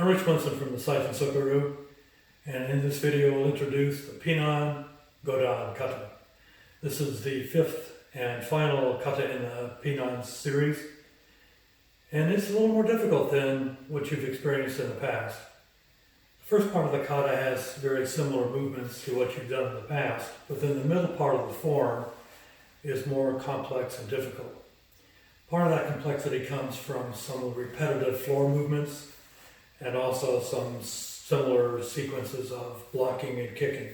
Rich Munson from the Siphon Sokaru, and in this video we'll introduce the Pinan Godan Kata. This is the fifth and final kata in the Pinan series, and it's a little more difficult than what you've experienced in the past. The first part of the kata has very similar movements to what you've done in the past, but then the middle part of the form is more complex and difficult. Part of that complexity comes from some repetitive floor movements and also some similar sequences of blocking and kicking.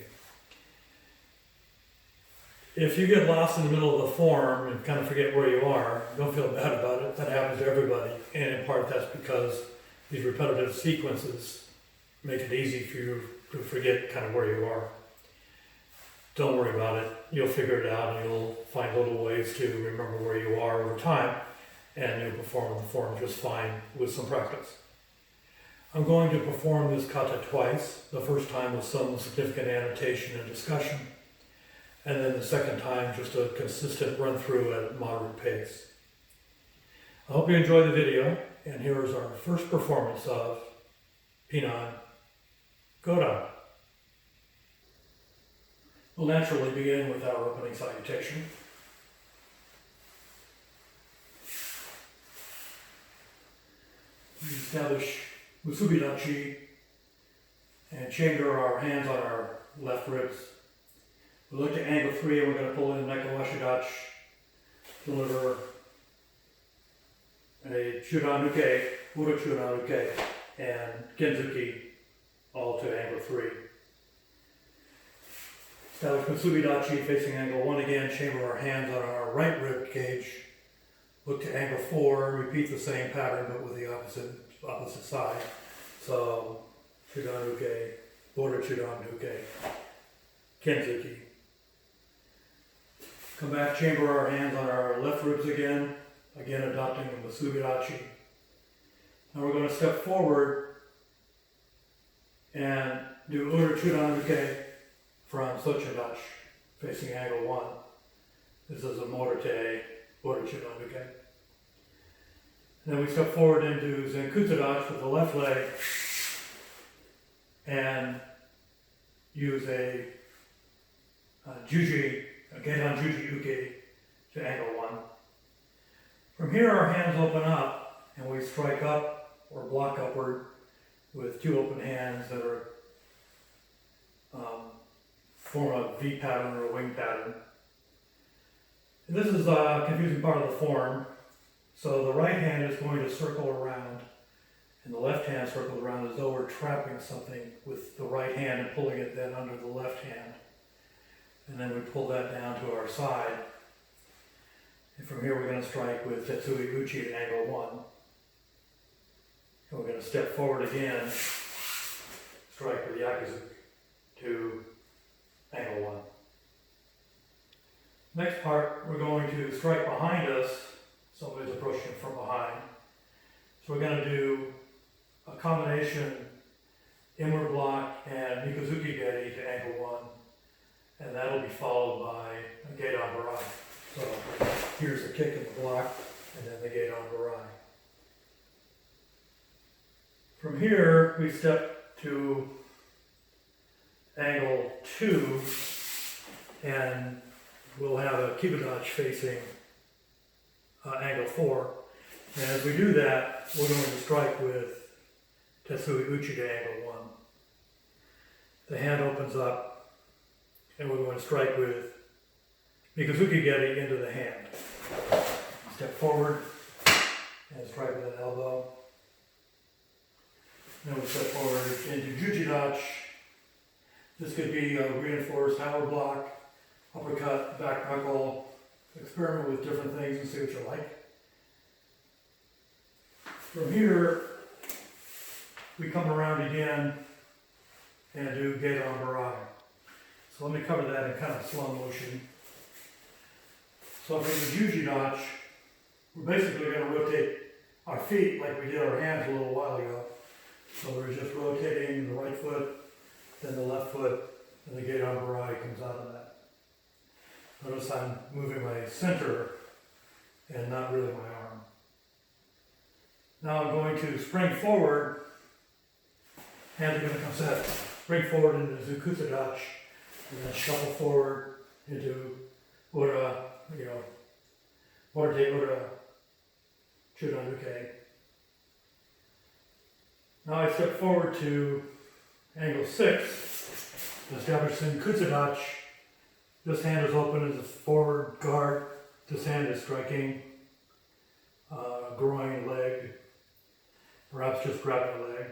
If you get lost in the middle of the form and kind of forget where you are, don't feel bad about it. That happens to everybody, and in part that's because these repetitive sequences make it easy for you to forget kind of where you are. Don't worry about it. You'll figure it out and you'll find little ways to remember where you are over time, and you'll perform the form just fine with some practice. I'm going to perform this kata twice, the first time with some significant annotation and discussion, and then the second time just a consistent run through at moderate pace. I hope you enjoy the video, and here is our first performance of Pinan Godan. We'll naturally begin with our opening salutation. We establish Musubidachi and chamber our hands on our left ribs. We look to angle 3 and we're going to pull in Nekawashidachi, deliver a Chudanuke, Ura Chudanuke, and Genzuki, all to angle 3. Establish Musubidachi facing angle 1 again, chamber our hands on our right rib cage, look to angle 4, repeat the same pattern but with the opposite side. So, Chudanuke, Ura Chudanuke, Genzuki. Come back, chamber our hands on our left ribs again adopting the Musubidachi. Now we're going to step forward and do Ura Chudanuke from Sochidachi, facing angle 1. This is a Morite Ura Chudanuke. Then we step forward into Zenkutsudachi with the left leg and use a Juji, a Geidan Juji Uke to angle 1. From here our hands open up and we strike up or block upward with two open hands that are form a V pattern or a wing pattern. And this is a confusing part of the form. So the right hand is going to circle around and the left hand circles around as though we're trapping something with the right hand and pulling it then under the left hand. And then we pull that down to our side. And from here we're going to strike with Tetsui Uchi at angle 1. And we're going to step forward again, strike with Yakuza to angle 1. Next part, we're going to strike behind us. Somebody's approaching from behind. So we're going to do a combination inward block and Mikozuki Geri to angle 1. And that'll be followed by a Geidan Barai. So here's a kick in the block and then the Geidan Barai. From here, we step to angle 2 and we'll have a Kibudachi facing angle 4. And as we do that, we're going to strike with Tetsui Uchi to angle 1. The hand opens up and we're going to strike with Mikozuki Geri into the hand. Step forward and strike with an elbow. Then we step forward into Jujidachi. This could be a reinforced hammer block, uppercut, back knuckle. Experiment with different things and see what you like. From here, we come around again and do Geidan Barai. So let me cover that in kind of slow motion. So from the Jujidachi, we're basically going to rotate our feet like we did our hands a little while ago. So we're just rotating the right foot, then the left foot, and the Geidan Barai comes out of that. Notice I'm moving my center and not really my arm. Now I'm going to spring forward Hands are going to come set, bring forward into Zukutsu Dutch, and then shuffle forward into Ura, Morte Ura, Chudan Uke. Now I step forward to angle 6, establish Kutsu Dutch. This hand is open as a forward guard. This hand is striking groin, leg, perhaps just grabbing a leg.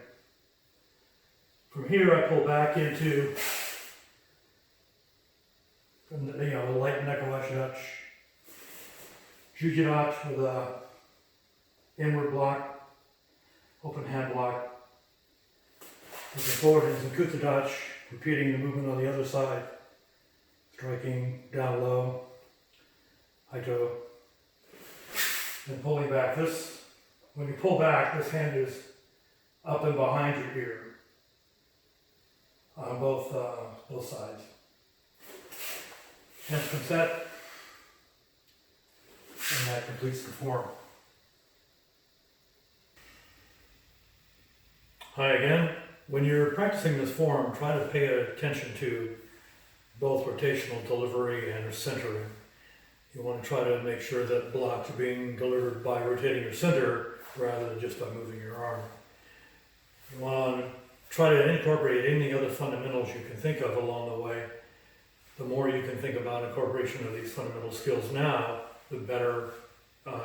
From here I pull back into the light Nekowash Dutch, Juji Dutch with a inward block, open hand block. Looking forward into Kutsu Dutch, repeating the movement on the other side, striking down low, high toe, and pulling back. When you pull back, this hand is up and behind your ear on both sides. Hands come set, and that completes the form. Hi again. When you're practicing this form, try to pay attention to both rotational delivery and centering. You want to try to make sure that blocks are being delivered by rotating your center rather than just by moving your arm. You want to try to incorporate any other fundamentals you can think of along the way. The more you can think about incorporation of these fundamental skills now, the better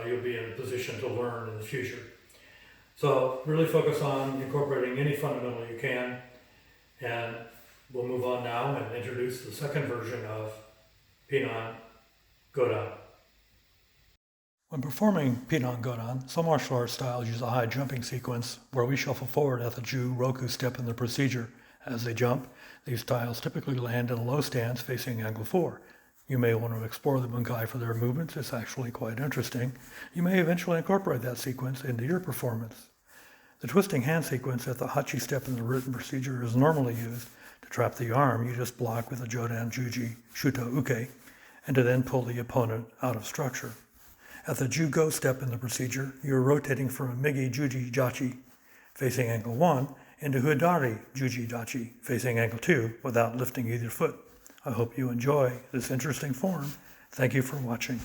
you'll be in a position to learn in the future. So really focus on incorporating any fundamental you can, and we'll move on now and introduce the second version of Pinan Godan. When performing Pinan Godan, some martial arts styles use a high jumping sequence where we shuffle forward at the Ju Roku step in the procedure. As they jump, these styles typically land in a low stance facing angle 4. You may want to explore the Bunkai for their movements. It's actually quite interesting. You may eventually incorporate that sequence into your performance. The twisting hand sequence at the Hachi step in the written procedure is normally used to trap the arm. You just block with a Jodan Juji Shuto Uke, and to then pull the opponent out of structure. At the Ju-Go step in the procedure, you're rotating from a Migi Juji Jachi facing angle 1 into Hudari Juji Jachi facing angle 2 without lifting either foot. I hope you enjoy this interesting form. Thank you for watching.